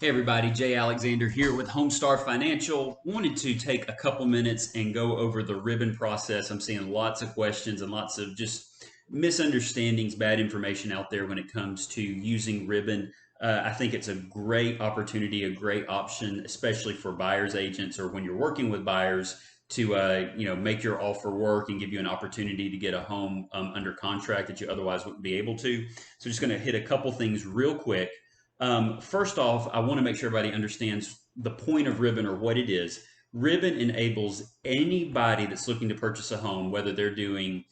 Hey everybody, Jay Alexander here with Homestar Financial. Wanted to take a couple minutes and go over the ribbon process. I'm seeing lots of questions and lots of just misunderstandings, bad information out there when it comes to using ribbon. I think it's a great opportunity, a great option, especially for buyers agents or when you're working with buyers to make your offer work and give you an opportunity to get a home under contract that you otherwise wouldn't be able to. So just going to hit a couple things real quick. First off, I want to make sure everybody understands the point of ribbon or what it is. Ribbon enables anybody that's looking to purchase a home, whether they're doing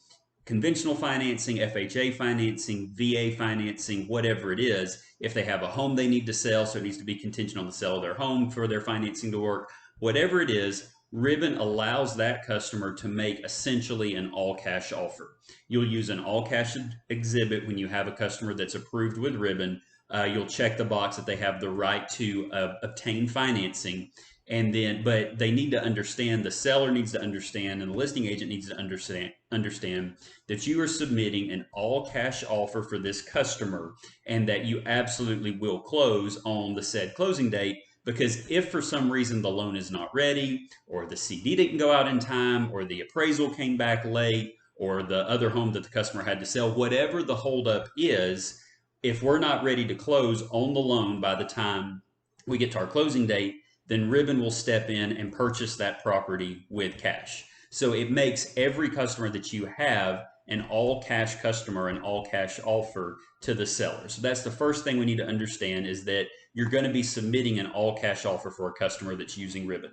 conventional financing, FHA financing, VA financing, whatever it is, if they have a home they need to sell, so it needs to be contingent on the sale of their home for their financing to work, whatever it is, Ribbon allows that customer to make essentially an all cash offer. You'll use an all cash exhibit when you have a customer that's approved with Ribbon. You'll check the box that they have the right to obtain financing, but they need to understand, the seller needs to understand, and the listing agent needs to understand that you are submitting an all cash offer for this customer, and that you absolutely will close on the said closing date. Because if for some reason the loan is not ready, or the CD didn't go out in time, or the appraisal came back late, or the other home that the customer had to sell, whatever the holdup is, if we're not ready to close on the loan by the time we get to our closing date, then Ribbon will step in and purchase that property with cash. So it makes every customer that you have an all cash customer, an all cash offer to the seller. So that's the first thing we need to understand, is that you're going to be submitting an all cash offer for a customer that's using Ribbon.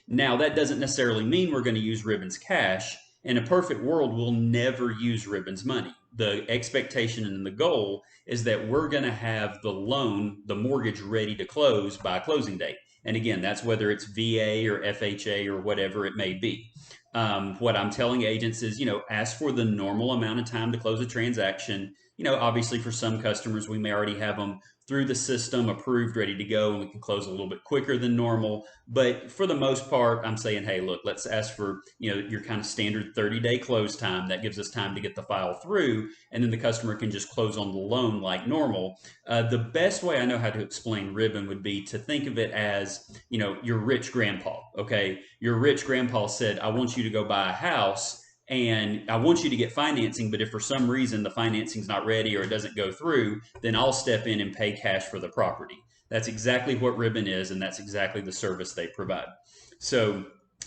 Now, that doesn't necessarily mean we're going to use Ribbon's cash. In a perfect world, we'll never use Ribbon's money. The expectation and the goal is that we're going to have the loan, the mortgage, ready to close by closing date. And again, that's whether it's VA or FHA or whatever it may be. What I'm telling agents is, ask for the normal amount of time to close a transaction. Obviously for some customers, we may already have them through the system, approved, ready to go, and we can close a little bit quicker than normal. But for the most part, I'm saying, hey, look, let's ask for, your kind of standard 30-day close time. That gives us time to get the file through, and then the customer can just close on the loan like normal. The best way I know how to explain Ribbon would be to think of it as, your rich grandpa, okay? Your rich grandpa said, I want you to go buy a house, and I want you to get financing, but if for some reason the financing's not ready or it doesn't go through, then I'll step in and pay cash for the property. That's exactly what Ribbon is, and that's exactly the service they provide. So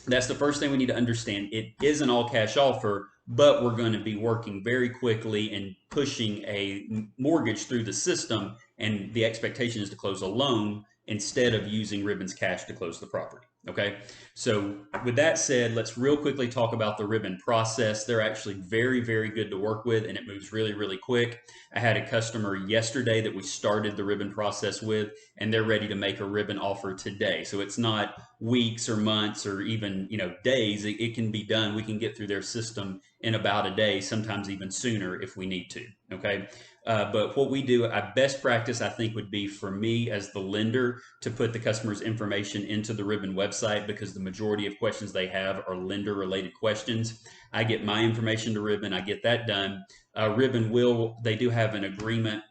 that's the first thing we need to understand. It is an all cash offer, but we're going to be working very quickly and pushing a mortgage through the system, and the expectation is to close a loan instead of using Ribbon's cash to close the property. Okay, so with that said, let's real quickly talk about the Ribbon process. They're actually very, very good to work with, and it moves really, really quick. I had a customer yesterday that we started the Ribbon process with, and they're ready to make a Ribbon offer today. So it's not weeks or months or even days. It can be done. We can get through their system in about a day, sometimes even sooner if we need to. Okay. But what we do, our best practice, I think, would be for me as the lender to put the customer's information into the Ribbon website, because the majority of questions they have are lender related questions. I get my information to Ribbon, I get that done. Ribbon they do have an agreement,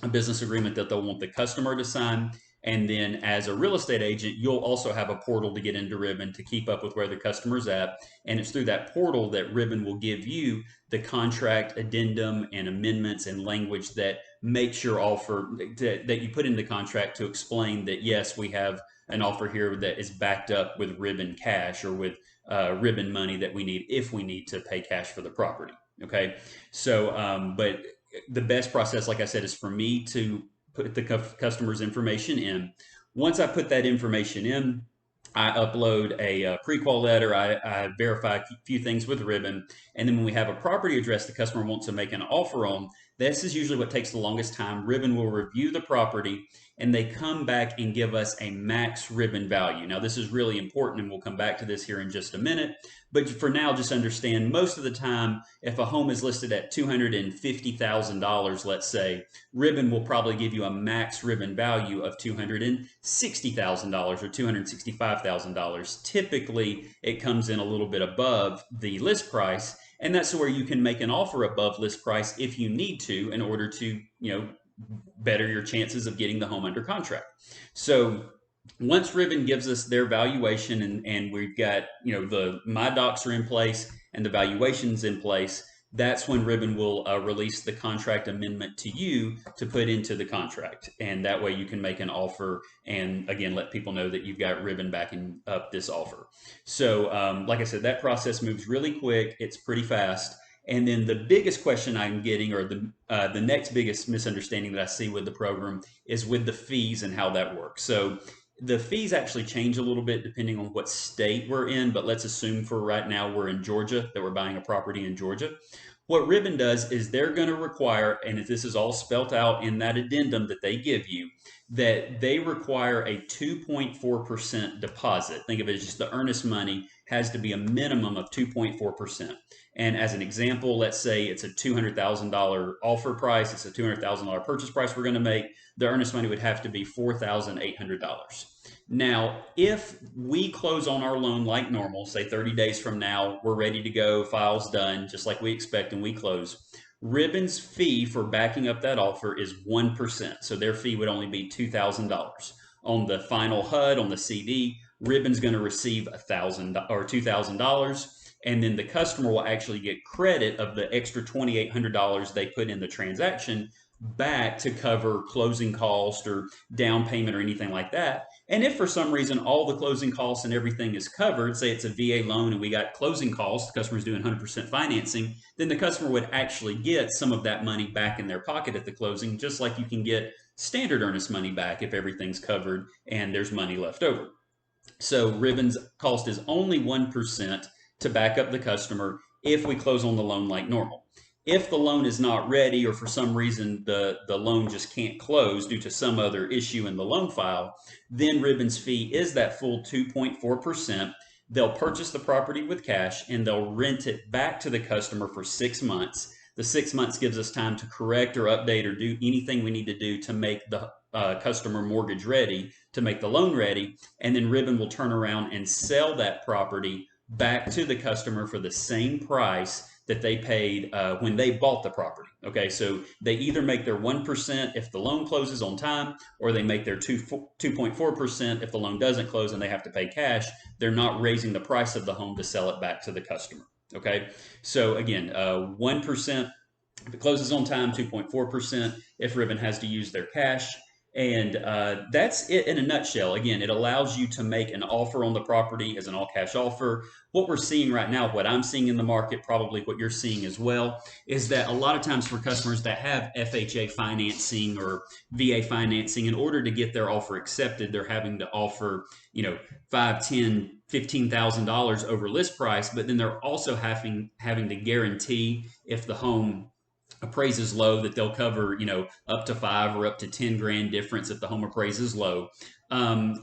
a business agreement that they'll want the customer to sign. And then as a real estate agent, you'll also have a portal to get into Ribbon to keep up with where the customer's at. And it's through that portal that Ribbon will give you the contract addendum and amendments and language that makes your offer, that you put in the contract to explain that, yes, we have an offer here that is backed up with Ribbon cash or with Ribbon money that we need if we need to pay cash for the property. Okay. So, but the best process, like I said, is for me to put the customer's information in. Once I put that information in, I upload a pre-qual letter. I verify a few things with Ribbon. And then when we have a property address the customer wants to make an offer on, this is usually what takes the longest time. Ribbon will review the property, and they come back and give us a max Ribbon value. Now, this is really important, and we'll come back to this here in just a minute. But for now, just understand, most of the time, if a home is listed at $250,000, let's say, Ribbon will probably give you a max Ribbon value of $260,000 or $265,000. Typically, it comes in a little bit above the list price, and that's where you can make an offer above list price if you need to, in order to, better your chances of getting the home under contract. So once Ribbon gives us their valuation and we've got, the my docs are in place and the valuations in place, that's when Ribbon will release the contract amendment to you to put into the contract. And that way you can make an offer and again, let people know that you've got Ribbon backing up this offer. So like I said, that process moves really quick. It's pretty fast. And then the biggest question I'm getting, or the next biggest misunderstanding that I see with the program, is with the fees and how that works. So the fees actually change a little bit depending on what state we're in, but let's assume for right now we're in Georgia, that we're buying a property in Georgia. What Ribbon does is they're going to require, and this is all spelt out in that addendum that they give you, that they require a 2.4% deposit. Think of it as just the earnest money has to be a minimum of 2.4%. And as an example, let's say it's a $200,000 offer price, it's a $200,000 purchase price we're going to make. The earnest money would have to be $4,800. Now, if we close on our loan like normal, say 30 days from now, we're ready to go, files done, just like we expect, and we close, Ribbon's fee for backing up that offer is 1%. So their fee would only be $2,000. On the final HUD, on the CD, Ribbon's going to receive $1,000 or $2,000. And then the customer will actually get credit of the extra $2,800 they put in the transaction back to cover closing cost or down payment or anything like that. And if for some reason all the closing costs and everything is covered, say it's a VA loan and we got closing costs, the customer's doing 100% financing, then the customer would actually get some of that money back in their pocket at the closing, just like you can get standard earnest money back if everything's covered and there's money left over. So Ribbon's cost is only 1% to back up the customer if we close on the loan like normal. If the loan is not ready or for some reason the loan just can't close due to some other issue in the loan file, then Ribbon's fee is that full 2.4%. They'll purchase the property with cash and they'll rent it back to the customer for 6 months. The 6 months gives us time to correct or update or do anything we need to do to make the customer mortgage ready, to make the loan ready, and then Ribbon will turn around and sell that property back to the customer for the same price that they paid when they bought the property. Okay, so they either make their 1% if the loan closes on time, or they make their 2.4% if the loan doesn't close and they have to pay cash. They're not raising the price of the home to sell it back to the customer. Okay, so again, 1% if it closes on time, 2.4% if Ribbon has to use their cash. And that's it in a nutshell. Again, it allows you to make an offer on the property as an all-cash offer. What we're seeing right now, what I'm seeing in the market, probably what you're seeing as well, is that a lot of times for customers that have FHA financing or VA financing, in order to get their offer accepted, they're having to offer, $5, $10, $15,000 over list price, but then they're also having to guarantee if the home appraises low that they'll cover up to 5 or up to 10 grand difference if the home appraises low.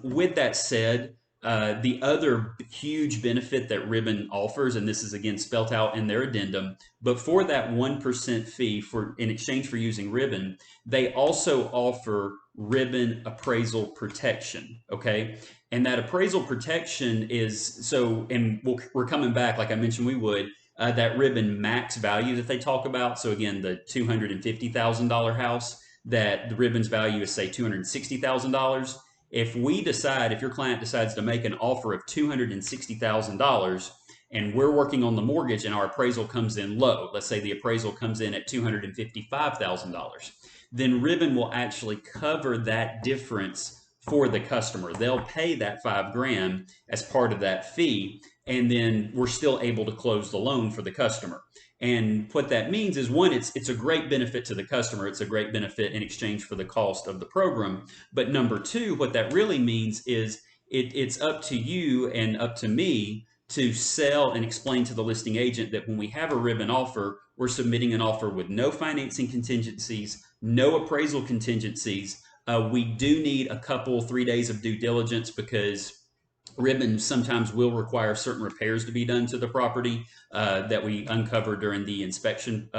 With that said, the other huge benefit that Ribbon offers, and this is again spelt out in their addendum, but for that 1% fee in exchange for using Ribbon, they also offer Ribbon appraisal protection. Okay, and that appraisal protection is so, and we're coming back like I mentioned we would. That Ribbon max value that they talk about. So again, the $250,000 house, that the Ribbon's value is say $260,000. If your client decides to make an offer of $260,000 and we're working on the mortgage and our appraisal comes in low, let's say the appraisal comes in at $255,000, then Ribbon will actually cover that difference for the customer. They'll pay that 5 grand as part of that fee, and then we're still able to close the loan for the customer. And what that means is, one, it's a great benefit to the customer. It's a great benefit in exchange for the cost of the program. But number two, what that really means is it's up to you and up to me to sell and explain to the listing agent that when we have a Ribbon offer, we're submitting an offer with no financing contingencies, no appraisal contingencies. We do need a couple, 3 days of due diligence because Ribbon sometimes will require certain repairs to be done to the property that we uncover during the inspection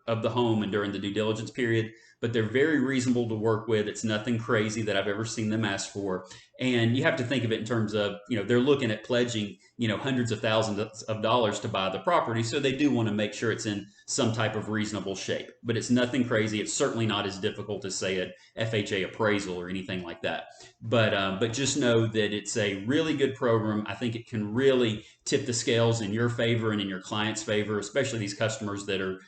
of the home and during the due diligence period, but they're very reasonable to work with. It's nothing crazy that I've ever seen them ask for. And you have to think of it in terms of, they're looking at pledging, hundreds of thousands of dollars to buy the property. So they do want to make sure it's in some type of reasonable shape, but it's nothing crazy. It's certainly not as difficult as say an FHA appraisal or anything like that. But just know that it's a really good program. I think it can really tip the scales in your favor and in your client's favor, especially these customers that are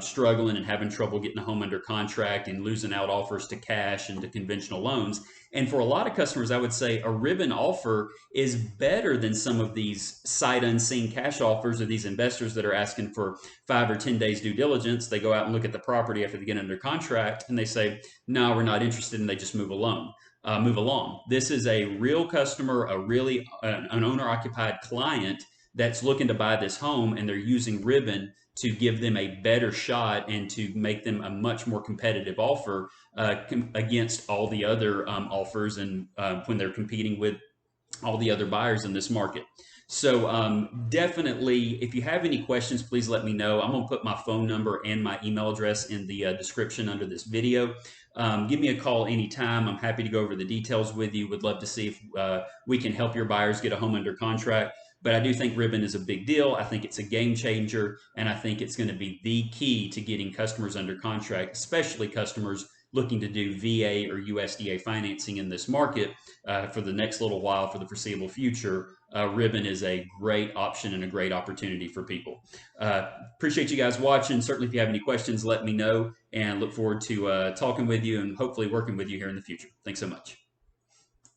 struggling and having trouble getting a home under contract and losing out offers to cash and to conventional loans. And for a lot of customers, I would say a ribbon offer is better than some of these sight unseen cash offers or these investors that are asking for 5 or 10 days due diligence. They go out and look at the property after they get under contract and they say, no, we're not interested, and they just move along. This is a real customer, an owner occupied client that's looking to buy this home, and they're using Ribbon to give them a better shot and to make them a much more competitive offer against all the other offers, and when they're competing with all the other buyers in this market. So definitely, if you have any questions, please let me know. I'm going to put my phone number and my email address in the description under this video. Give me a call anytime. I'm happy to go over the details with you. Would love to see if we can help your buyers get a home under contract. But I do think Ribbon is a big deal. I think it's a game changer, and I think it's going to be the key to getting customers under contract, especially customers looking to do VA or USDA financing in this market for the next little while, for the foreseeable future. Ribbon is a great option and a great opportunity for people. Appreciate you guys watching. Certainly, if you have any questions, let me know, and look forward to talking with you and hopefully working with you here in the future. Thanks so much.